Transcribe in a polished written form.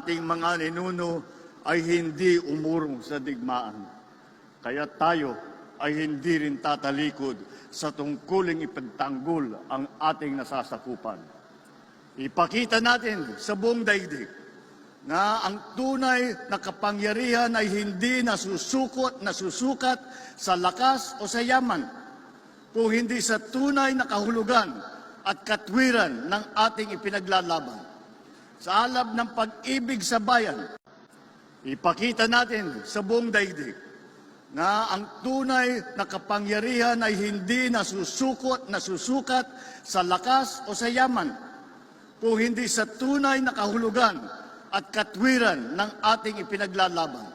ating mga ninuno ay hindi umurong sa digmaan. Kaya tayo ay hindi rin tatalikod sa tungkuling ipagtanggol ang ating nasasakupan. Ipakita natin sa buong daigdig na ang tunay na kapangyarihan ay hindi nasusukat sa lakas o sa yaman, kung hindi sa tunay na kahulugan at katwiran ng ating ipinaglalaban. Sa alab ng pag-ibig sa bayan, ipakita natin sa buong daigdig na ang tunay na kapangyarihan ay hindi nasusukat sa lakas o sa yaman, kung hindi sa tunay na kahulugan at katwiran ng ating ipinaglalaban.